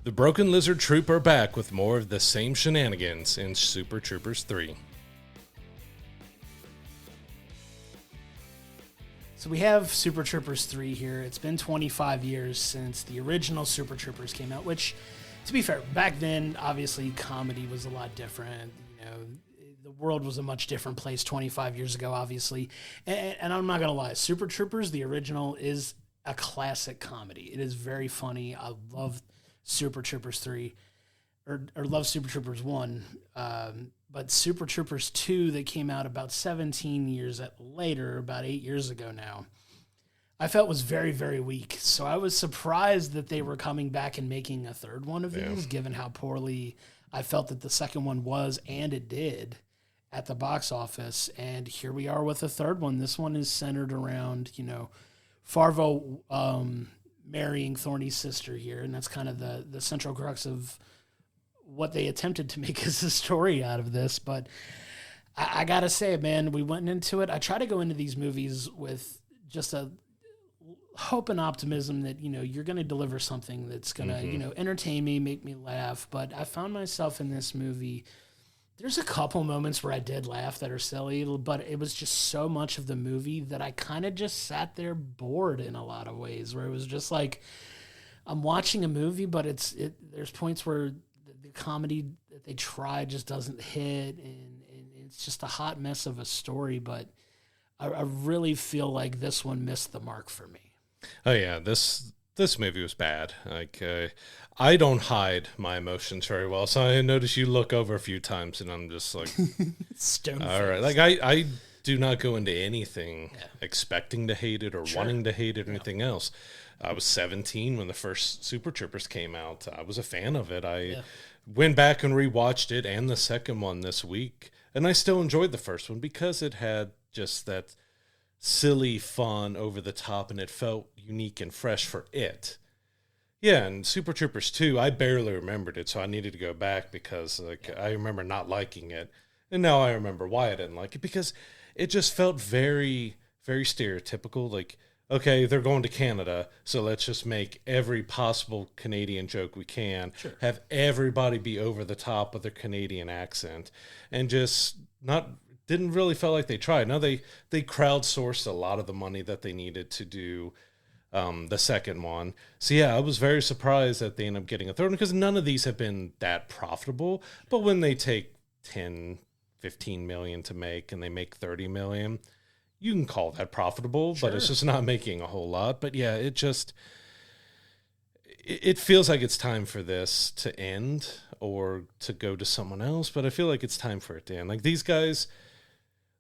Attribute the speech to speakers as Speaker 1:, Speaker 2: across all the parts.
Speaker 1: The Broken Lizard Troop are back with more of the same shenanigans in Super Troopers 3.
Speaker 2: So we have Super Troopers 3 here. It's been 25 years since the original Super Troopers came out, which, to be fair, back then, obviously, comedy was a lot different. You know, the world was a much different place 25 years ago, obviously. And I'm not going to lie, Super Troopers, the original, is a classic comedy. It is very funny. I love Super Troopers 3, or love Super Troopers 1. But Super Troopers 2 that came out about 17 years later, about 8 years ago now, I felt was very, very weak. So I was surprised that they were coming back and making a third one of these, given how poorly I felt that the second one was, and it did, at the box office. And here we are with a third one. This one is centered around, you know, Farvo marrying Thorny's sister here, and that's kind of the central crux of what they attempted to make as a story out of this. But I gotta say, man, we went into it. I try to go into these movies with just a hope and optimism that, you know, you're going to deliver something that's going to, you know, entertain me, make me laugh. But I found myself in this movie. There's a couple moments where I did laugh that are silly, but it was just so much of the movie that I kind of just sat there bored in a lot of ways, where it was just like, I'm watching a movie, but there's points where the comedy that they try just doesn't hit, and it's just a hot mess of a story. But I really feel like this one missed the mark for me.
Speaker 1: Oh yeah, this movie was bad. Like I don't hide my emotions very well, so I notice you look over a few times, and I'm just like,
Speaker 2: stone.
Speaker 1: All right, like I do not go into anything expecting to hate it or wanting to hate it or anything else. I was 17 when the first Super Troopers came out. I was a fan of it. I went back and rewatched it and the second one this week, and I still enjoyed the first one because it had just that silly fun over the top, and it felt unique and fresh for it. Yeah, and Super Troopers 2, I barely remembered it, so I needed to go back because I remember not liking it. And now I remember why I didn't like it, because it just felt very, very stereotypical. Like, okay, they're going to Canada, so let's just make every possible Canadian joke we can. Sure. Have everybody be over the top with their Canadian accent, and just didn't really feel like they tried. No, they crowdsourced a lot of the money that they needed to do the second one. So yeah, I was very surprised that they ended up getting a third one, because none of these have been that profitable. But when they take 10, 15 million to make, and they make 30 million, you can call that profitable, but it's just not making a whole lot. But yeah, it feels like it's time for this to end or to go to someone else, but I feel like it's time for it to end. Like, these guys,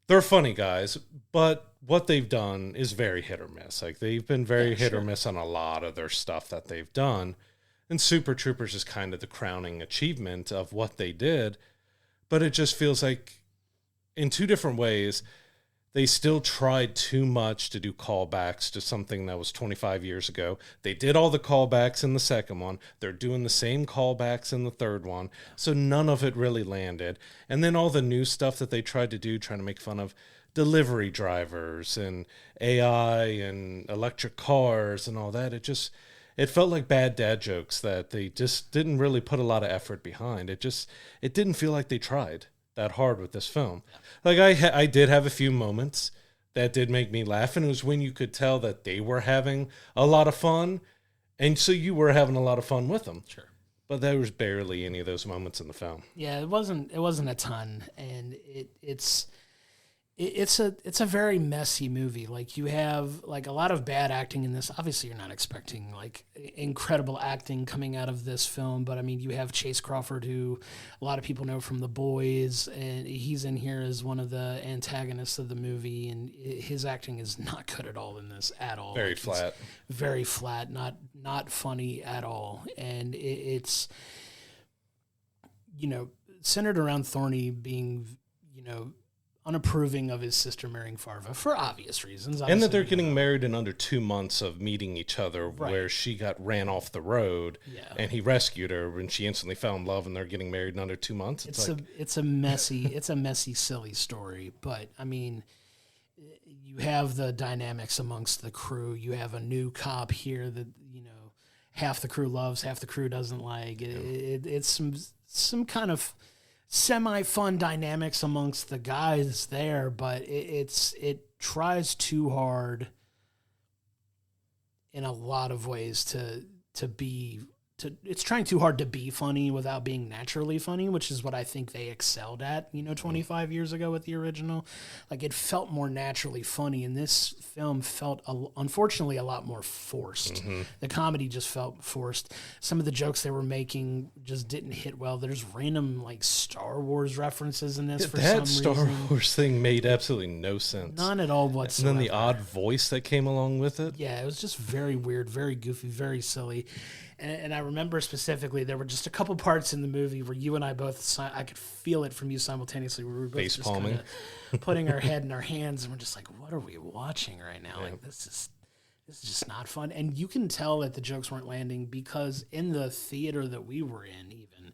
Speaker 1: they're funny guys, but what they've done is very hit or miss. Like, they've been very hit or miss on a lot of their stuff that they've done. And Super Troopers is kind of the crowning achievement of what they did. But it just feels like, in two different ways, they still tried too much to do callbacks to something that was 25 years ago. They did all the callbacks in the second one. They're doing the same callbacks in the third one. So none of it really landed. And then all the new stuff that they tried to do, trying to make fun of delivery drivers and AI and electric cars and all that, it felt like bad dad jokes that they just didn't really put a lot of effort behind. It didn't feel like they tried that hard with this film. Like, I did have a few moments that did make me laugh, and it was when you could tell that they were having a lot of fun, and so you were having a lot of fun with them.
Speaker 2: Sure.
Speaker 1: But there was barely any of those moments in the film.
Speaker 2: Yeah, it wasn't a ton, and it's a very messy movie. Like, you have like a lot of bad acting in this. Obviously, you're not expecting like incredible acting coming out of this film, but I mean, you have Chase Crawford, who a lot of people know from The Boys, and he's in here as one of the antagonists of the movie, and his acting is not good at all in this at all.
Speaker 1: Very flat.
Speaker 2: Very flat, not funny at all. And it's, you know, centered around Thorny being, you know, unapproving of his sister marrying Farva for obvious reasons.
Speaker 1: And that they're getting married in under 2 months of meeting each other, where she got ran off the road and he rescued her, and she instantly fell in love, and they're getting married in under 2 months.
Speaker 2: It's a messy, silly story. But I mean, you have the dynamics amongst the crew. You have a new cop here that, you know, half the crew loves, half the crew doesn't like. It's some kind of semi-fun dynamics amongst the guys there, but it tries too hard in a lot of ways it's trying too hard to be funny without being naturally funny, which is what I think they excelled at, 25 years ago with the original. Like, it felt more naturally funny, and this film felt, unfortunately, a lot more forced. Mm-hmm. The comedy just felt forced. Some of the jokes they were making just didn't hit well. There's random, like, Star Wars references in this for some reason.
Speaker 1: That Star Wars thing made absolutely no sense.
Speaker 2: None at all whatsoever.
Speaker 1: And then the odd voice that came along with it.
Speaker 2: Yeah, it was just very weird, very goofy, very silly. And I remember specifically there were just a couple parts in the movie where you and I both, I could feel it from you simultaneously. We were both
Speaker 1: face palming,
Speaker 2: putting our head in our hands, and we're just like, "What are we watching right now? Yeah. Like, this is just not fun." And you can tell that the jokes weren't landing because in the theater that we were in, even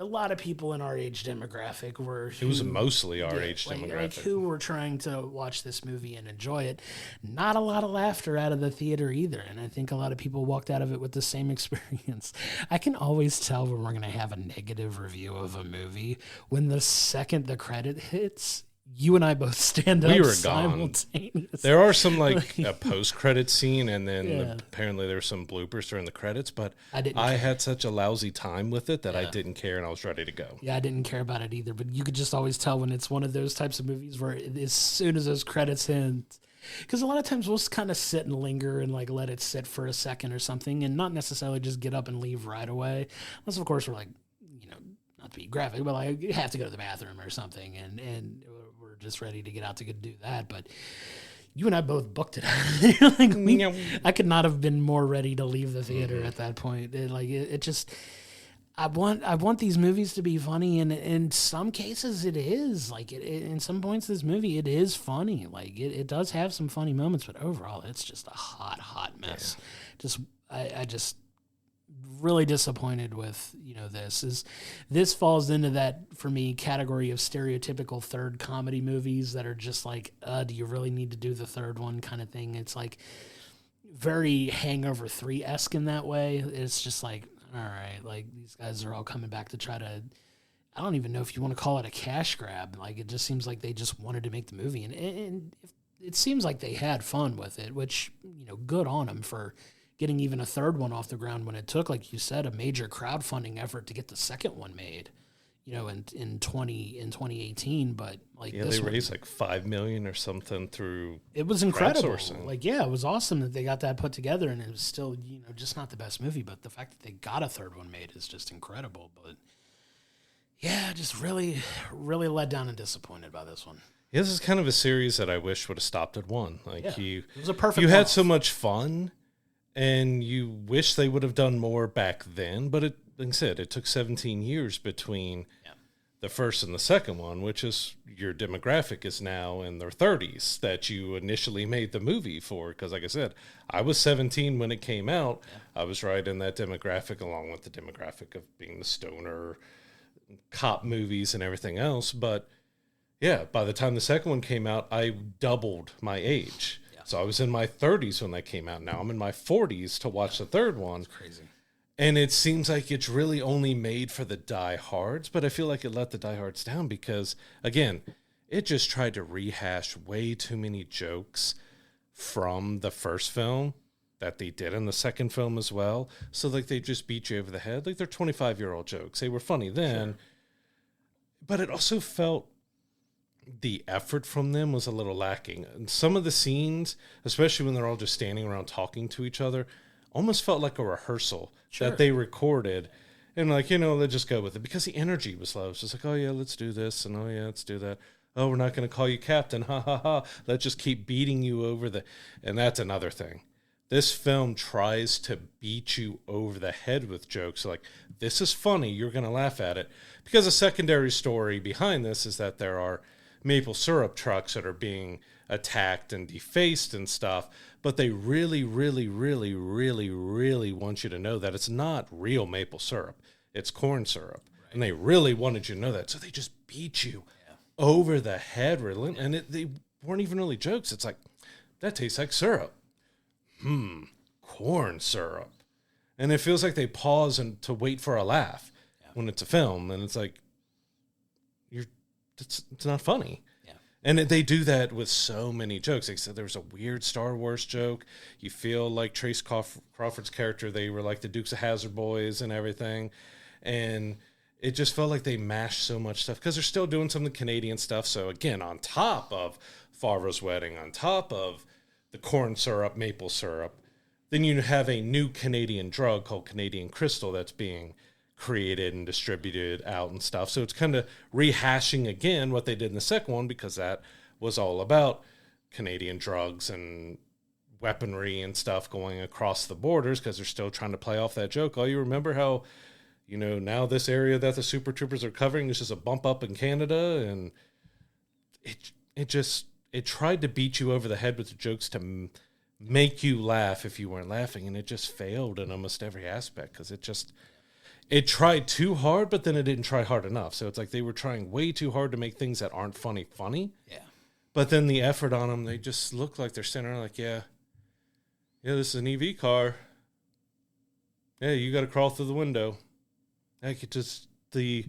Speaker 2: a lot of people in our age demographic
Speaker 1: it was mostly our age demographic,
Speaker 2: like who were trying to watch this movie and enjoy it. Not a lot of laughter out of the theater either, and I think a lot of people walked out of it with the same experience. I can always tell when we're going to have a negative review of a movie when the second the credit hits, you and I both stand up.
Speaker 1: We were
Speaker 2: simultaneously.
Speaker 1: Gone. There are some like a post-credit scene, and then apparently there's some bloopers during the credits. But I had such a lousy time with it that I didn't care, and I was ready to go.
Speaker 2: Yeah, I didn't care about it either. But you could just always tell when it's one of those types of movies where as soon as those credits hit, because a lot of times we'll just kind of sit and linger and like let it sit for a second or something, and not necessarily just get up and leave right away, unless of course we're like, not to be graphic, but like you have to go to the bathroom or something, and we're just ready to get out to go do that. But you and I both booked it. I could not have been more ready to leave the theater at that point. It just, I want these movies to be funny, and in some cases it is. Like in some points, this movie it is funny. Like it does have some funny moments, but overall, it's just a hot mess. Yeah. I just really disappointed with this falls into that for me category of stereotypical third comedy movies that are just like do you really need to do the third one kind of thing. It's like very Hangover 3-esque in that way. It's just like, all right, like these guys are all coming back to try to, I don't even know if you want to call it a cash grab. Like it just seems like they just wanted to make the movie, and it seems like they had fun with it, which good on them for getting even a third one off the ground when it took, like you said, a major crowdfunding effort to get the second one made, in 2018. But like,
Speaker 1: they raised like $5 million or something through.
Speaker 2: It was incredible. Like, it was awesome that they got that put together, and it was still, just not the best movie. But the fact that they got a third one made is just incredible. But yeah, just really, really let down and disappointed by this one.
Speaker 1: Yeah, this is kind of a series that I wish would have stopped at one. Like it
Speaker 2: was a perfect.
Speaker 1: You had so much fun. And you wish they would have done more back then, but like I said, it took 17 years between the first and the second one, which is your demographic is now in their 30s that you initially made the movie for. Because like I said, I was 17 when it came out. Yeah. I was right in that demographic, along with the demographic of being the stoner cop movies and everything else. But yeah, by the time the second one came out, I doubled my age. So I was in my 30s when that came out. Now I'm in my 40s to watch the third one.
Speaker 2: That's crazy.
Speaker 1: And it seems like it's really only made for the diehards, but I feel like it let the diehards down because, again, it just tried to rehash way too many jokes from the first film that they did in the second film as well. So, like, they just beat you over the head. Like, they're 25-year-old jokes. They were funny then. Sure. But it also felt the effort from them was a little lacking. And some of the scenes, especially when they're all just standing around talking to each other, almost felt like a rehearsal that they recorded. And like, let's just go with it. Because the energy was low. It's just like, oh, yeah, let's do this. And, oh, yeah, let's do that. Oh, we're not going to call you captain. Ha, ha, ha. Let's just keep beating you over the... And that's another thing. This film tries to beat you over the head with jokes. Like, this is funny. You're going to laugh at it. Because a secondary story behind this is that there are maple syrup trucks that are being attacked and defaced and stuff, but they really, really, really, really, really want you to know that it's not real maple syrup. It's corn syrup. Right. And they really wanted you to know that. So they just beat you over the head. And they weren't even really jokes. It's like, that tastes like syrup. Corn syrup. And it feels like they pause and to wait for a laugh when it's a film. And it's like, it's not funny. Yeah. And they do that with so many jokes. They said there was a weird Star Wars joke. You feel like Trace Crawford's character, they were like the Dukes of Hazzard boys and everything. And it just felt like they mashed so much stuff because they're still doing some of the Canadian stuff. So again, on top of Favreau's wedding, on top of the corn syrup, maple syrup, then you have a new Canadian drug called Canadian Crystal that's being created and distributed out and stuff. So it's kind of rehashing again what they did in the second one, because that was all about Canadian drugs and weaponry and stuff going across the borders, because they're still trying to play off that joke. Oh, you remember how, now this area that the Super Troopers are covering is just a bump up in Canada, and it tried to beat you over the head with the jokes to make you laugh if you weren't laughing, and it just failed in almost every aspect, because it tried too hard, but then it didn't try hard enough. So it's like they were trying way too hard to make things that aren't funny. Yeah. But then the effort on them, they just look like they're sitting around like, yeah, this is an EV car. Yeah, you got to crawl through the window. Like, it just, the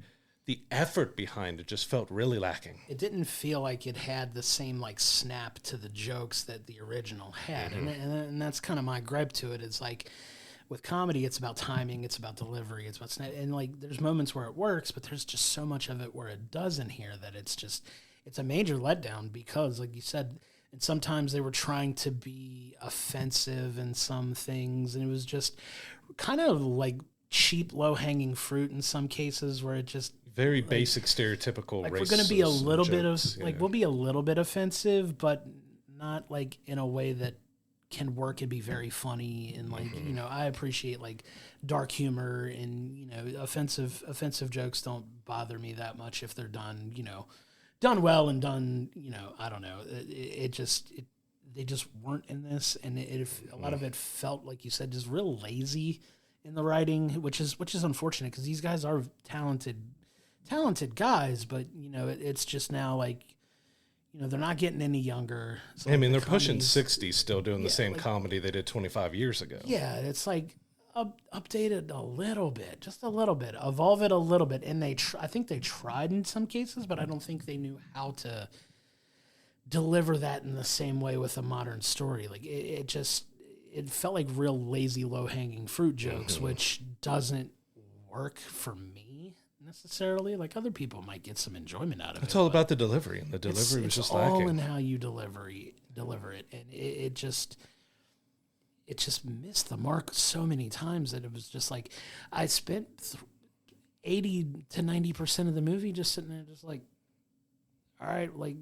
Speaker 1: effort behind it just felt really lacking.
Speaker 2: It didn't feel like it had the same like snap to the jokes that the original had. Mm-hmm. And that's kind of my gripe to it. It's like, with comedy, it's about timing, it's about delivery, it's about and like there's moments where it works, but there's just so much of it where it doesn't here that it's a major letdown, because like you said, and sometimes they were trying to be offensive in some things, and it was just kind of like cheap, low-hanging fruit in some cases, where it just
Speaker 1: very basic, stereotypical.
Speaker 2: Like, we're going to be a little bit of we'll be a little bit offensive, but not like in a way that can work and be very funny. And like, I appreciate like dark humor, and, offensive jokes don't bother me that much if they're done well and done, I don't know. They just weren't in this. And a lot of it felt, like you said, just real lazy in the writing, which is unfortunate, because these guys are talented guys, but it's just now like, they're not getting any younger. So
Speaker 1: they're pushing 60 still doing the same comedy they did 25 years ago.
Speaker 2: Yeah, it's like update it a little bit, just a little bit, evolve it a little bit. And I think they tried in some cases, but I don't think they knew how to deliver that in the same way with a modern story. Like it felt like real lazy, low-hanging fruit jokes, which doesn't work for me necessarily. Like, other people might get some enjoyment out of it.
Speaker 1: It's all about the delivery, and the delivery was just lacking.
Speaker 2: It's all in how you deliver it, and it just missed the mark so many times that it was just like, I spent 80 to 90% of the movie just sitting there just like, all right, like,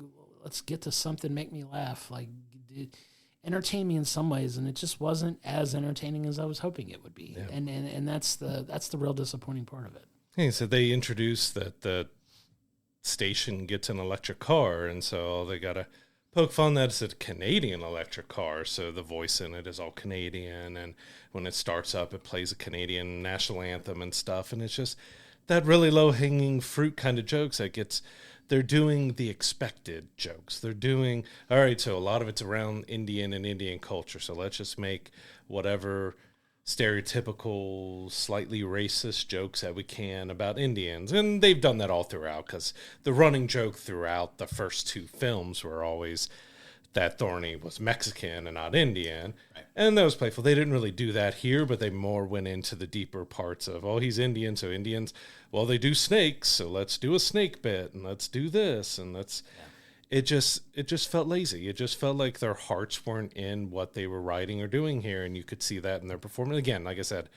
Speaker 2: let's get to something, make me laugh, like, entertain me in some ways, and it just wasn't as entertaining as I was hoping it would be. Yeah. And that's the real disappointing part of it.
Speaker 1: Yeah, so they introduced that the station gets an electric car, and so they got to poke fun that it's a Canadian electric car, so the voice in it is all Canadian, and when it starts up, it plays a Canadian national anthem and stuff, and it's just that really low-hanging fruit kind of jokes that they're doing the expected jokes. They're doing, all right, so a lot of it's around Indian and Indian culture, so let's just make whatever stereotypical, slightly racist jokes that we can about Indians. And they've done that all throughout, because the running joke throughout the first two films were always that Thorny was Mexican and not Indian. Right. And that was playful. They didn't really do that here, but they more went into the deeper parts of, oh, he's Indian, so Indians, well, they do snakes, so let's do a snake bit, and let's do this, and let's... Yeah. It just felt lazy. It just felt like their hearts weren't in what they were writing or doing here, and you could see that in their performance. Again, like I said,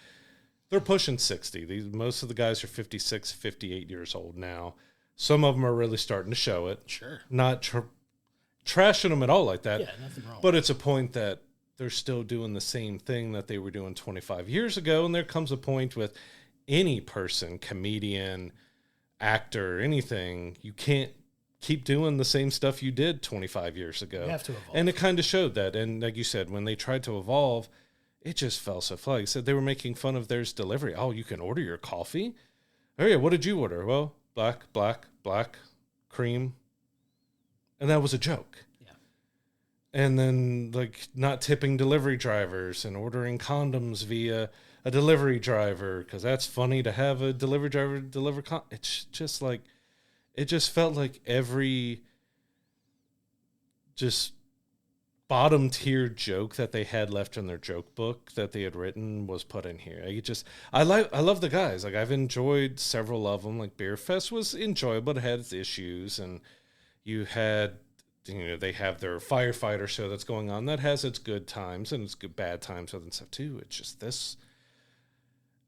Speaker 1: they're pushing 60. Most of the guys are 56, 58 years old now. Some of them are really starting to show it.
Speaker 2: Sure.
Speaker 1: Not trashing them at all like that.
Speaker 2: Yeah, nothing wrong.
Speaker 1: But it's a point that they're still doing the same thing that they were doing 25 years ago, and there comes a point with any person, comedian, actor, anything, you can't keep doing the same stuff you did 25 years ago.
Speaker 2: You have to evolve.
Speaker 1: And it kind of showed that. And like you said, when they tried to evolve, it just fell so flat. Like I said, they were making fun of their delivery. Oh, you can order your coffee? Oh, yeah, what did you order? Well, black, cream. And that was a joke. Yeah. And then, like, not tipping delivery drivers and ordering condoms via a delivery driver because that's funny to have a delivery driver deliver. It's just like, it just felt like every just bottom tier joke that they had left in their joke book that they had written was put in here. I love the guys. Like, I've enjoyed several of them. Like, Beer Fest was enjoyable. It had its issues, and you had, they have their firefighter show that's going on that has its good times and its good bad times and stuff too. It's just this.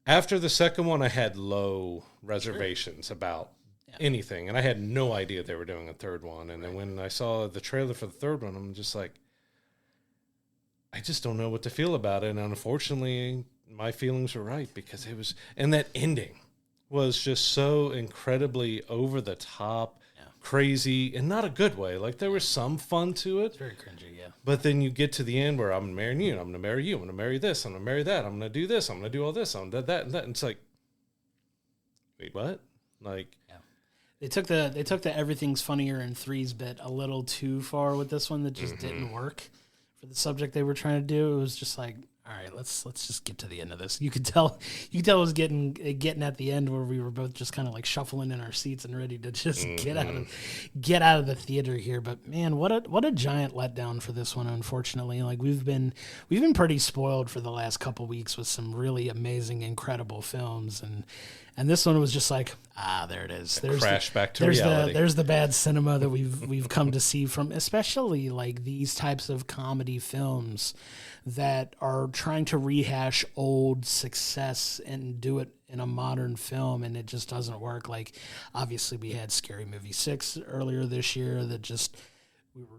Speaker 1: After the second one, I had low reservations about anything, and I had no idea they were doing a third one. And then when I saw the trailer for the third one, I'm just like, I just don't know what to feel about it. And unfortunately, my feelings were right, because it was, and that ending was just so incredibly over the top, crazy, and not a good way. Like, there was some fun to it.
Speaker 2: It's very cringy, yeah.
Speaker 1: But then you get to the end where I'm going to marry you, and I'm going to marry you, I'm going to marry this, I'm going to marry that, I'm going to do this, I'm going to do all this, I'm going to do that, and that. And it's like, wait, what? Like,
Speaker 2: They took the everything's funnier in threes bit a little too far with this one. That just didn't work for the subject they were trying to do. It was just like, all right, let's just get to the end of this. You could tell it was getting at the end where we were both just kind of like shuffling in our seats and ready to just get out of the theater here. But man, what a giant letdown for this one. Unfortunately, like, we've been pretty spoiled for the last couple weeks with some really amazing, incredible films, and this one was just like, there it is.
Speaker 1: Back to reality.
Speaker 2: There's the bad cinema that we've come to see from, especially like these types of comedy films that are trying to rehash old success and do it in a modern film, and it just doesn't work. Like, obviously we had Scary Movie 6 earlier this year that just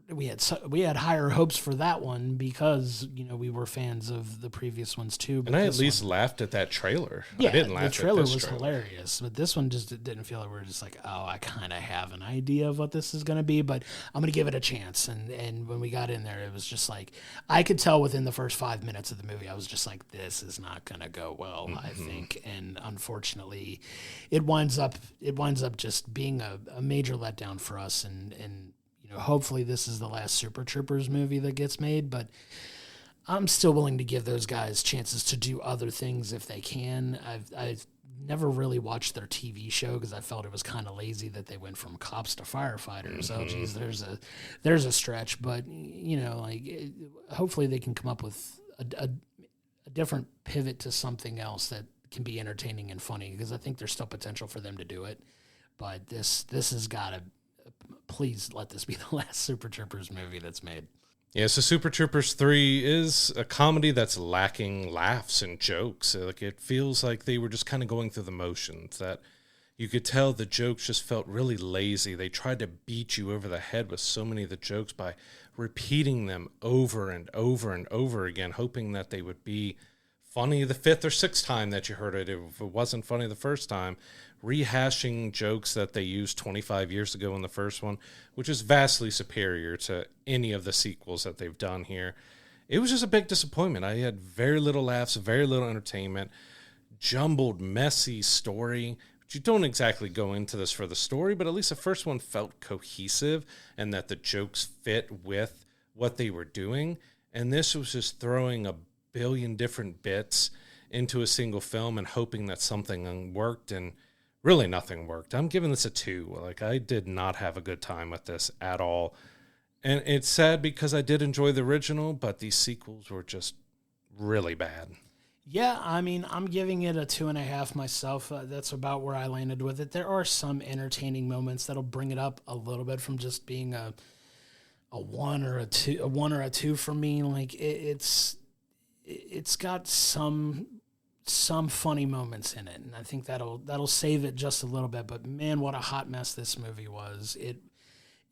Speaker 2: we had higher hopes for that one because we were fans of the previous ones too. But
Speaker 1: and I at least laughed at that trailer.
Speaker 2: Yeah,
Speaker 1: I didn't laugh
Speaker 2: the trailer
Speaker 1: at this
Speaker 2: was hilarious, but this one just didn't feel like we were just like, oh, I kind of have an idea of what this is going to be, but I'm going to give it a chance. And when we got in there, it was just like, I could tell within the first 5 minutes of the movie, I was just like, this is not going to go well, I think. And unfortunately, it winds up just being a major letdown for us. And hopefully this is the last Super Troopers movie that gets made, but I'm still willing to give those guys chances to do other things if they can. I've never really watched their TV show because I felt it was kind of lazy that they went from cops to firefighters. Oh, geez, there's a stretch, but hopefully they can come up with a different pivot to something else that can be entertaining and funny, because I think there's still potential for them to do it. But this has got to. Please let this be the last Super Troopers movie that's made.
Speaker 1: Yeah, so Super Troopers 3 is a comedy that's lacking laughs and jokes. Like, it feels like they were just kind of going through the motions, that you could tell the jokes just felt really lazy. They tried to beat you over the head with so many of the jokes by repeating them over and over and over again, hoping that they would be funny the fifth or sixth time that you heard it. If it wasn't funny the first time, rehashing jokes that they used 25 years ago in the first one, which is vastly superior to any of the sequels that they've done here. It was just a big disappointment. I had very little laughs, very little entertainment, jumbled, messy story. But you don't exactly go into this for the story, but at least the first one felt cohesive and that the jokes fit with what they were doing. And this was just throwing a billion different bits into a single film and hoping that something worked, and really nothing worked. I'm giving this a 2. Like, I did not have a good time with this at all. And it's sad because I did enjoy the original, but these sequels were just really bad.
Speaker 2: Yeah, I mean, I'm giving it a 2.5 myself. That's about where I landed with it. There are some entertaining moments that'll bring it up a little bit from just being a 1 or a 2 for me. Like, it's got some funny moments in it, and I think that'll save it just a little bit. But man, what a hot mess this movie was.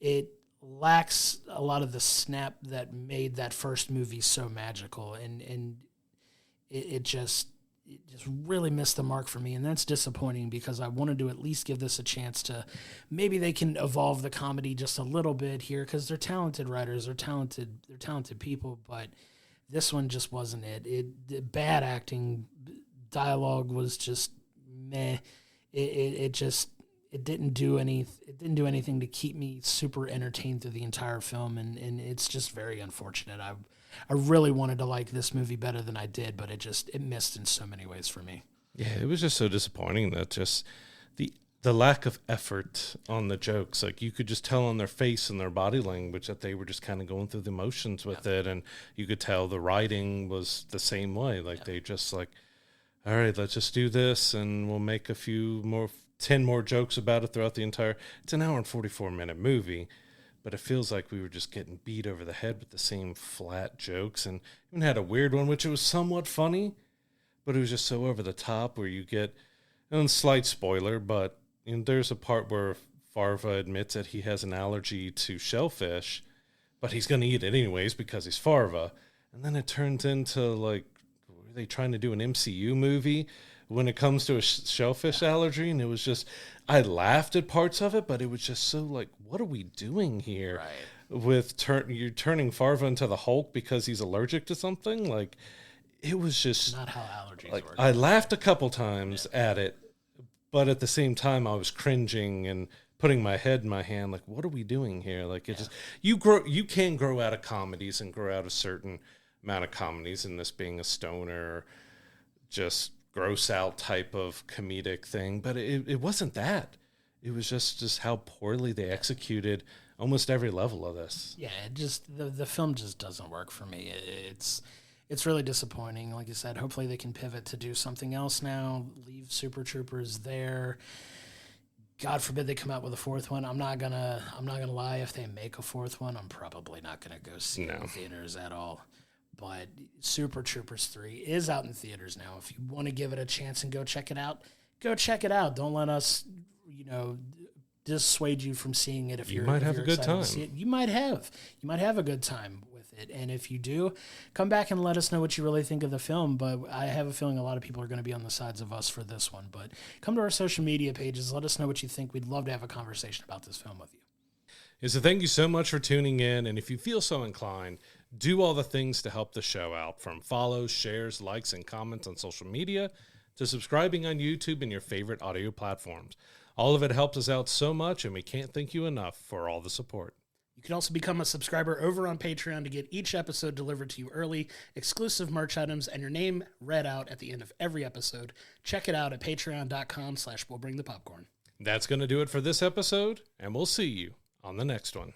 Speaker 2: It lacks a lot of the snap that made that first movie so magical, and it just really missed the mark for me, and that's disappointing because I wanted to at least give this a chance to maybe they can evolve the comedy just a little bit here, because they're talented writers, they're talented people, but this one just wasn't it. Bad acting, dialogue was just meh. It didn't do anything to keep me super entertained through the entire film, and it's just very unfortunate. I really wanted to like this movie better than I did, but it missed in so many ways for me.
Speaker 1: Yeah, it was just so disappointing that just the lack of effort on the jokes. Like, you could just tell on their face and their body language that they were just kind of going through the motions with it, and you could tell the writing was the same way. Like, they just like, all right, let's just do this, and we'll make 10 more jokes about it throughout the entire. It's an hour and 44-minute movie, but it feels like we were just getting beat over the head with the same flat jokes, and even had a weird one, which it was somewhat funny, but it was just so over the top where you get, and slight spoiler, but there's a part where Farva admits that he has an allergy to shellfish, but he's going to eat it anyways because he's Farva. And then it turns into, like, were they trying to do an MCU movie when it comes to a shellfish allergy? And it was just, I laughed at parts of it, but it was just so like, what are we doing here?
Speaker 2: Right.
Speaker 1: With you're turning Farva into the Hulk because he's allergic to something? Like, it was just
Speaker 2: not how allergies
Speaker 1: like,
Speaker 2: work.
Speaker 1: I laughed a couple times at it, but at the same time, I was cringing and putting my head in my hand, like, what are we doing here? Like, it just, you can grow out of comedies and grow out a certain amount of comedies, and this being a stoner, just gross out type of comedic thing. But it wasn't that. It was just how poorly they executed almost every level of this.
Speaker 2: Yeah, it just, the film just doesn't work for me. It's really disappointing. Like I said, hopefully they can pivot to do something else now, leave Super Troopers there. God forbid they come out with a fourth one. I'm not gonna lie, if they make a fourth one, I'm probably not gonna go see it in theaters at all. But Super Troopers 3 is out in theaters now. If you want to give it a chance and go check it out, go check it out. Don't let us, dissuade you from seeing it. If you
Speaker 1: might have a good time.
Speaker 2: You might have a good time with it. And if you do, come back and let us know what you really think of the film. But I have a feeling a lot of people are going to be on the sides of us for this one. But come to our social media pages. Let us know what you think. We'd love to have a conversation about this film with you.
Speaker 1: Yeah, so thank you so much for tuning in. And if you feel so inclined, do all the things to help the show out, from follows, shares, likes, and comments on social media to subscribing on YouTube and your favorite audio platforms. All of it helps us out so much, and we can't thank you enough for all the support.
Speaker 2: You can also become a subscriber over on Patreon to get each episode delivered to you early, exclusive merch items, and your name read out at the end of every episode. Check it out at patreon.com/we'll bring the popcorn.
Speaker 1: That's going to do it for this episode, and we'll see you on the next one.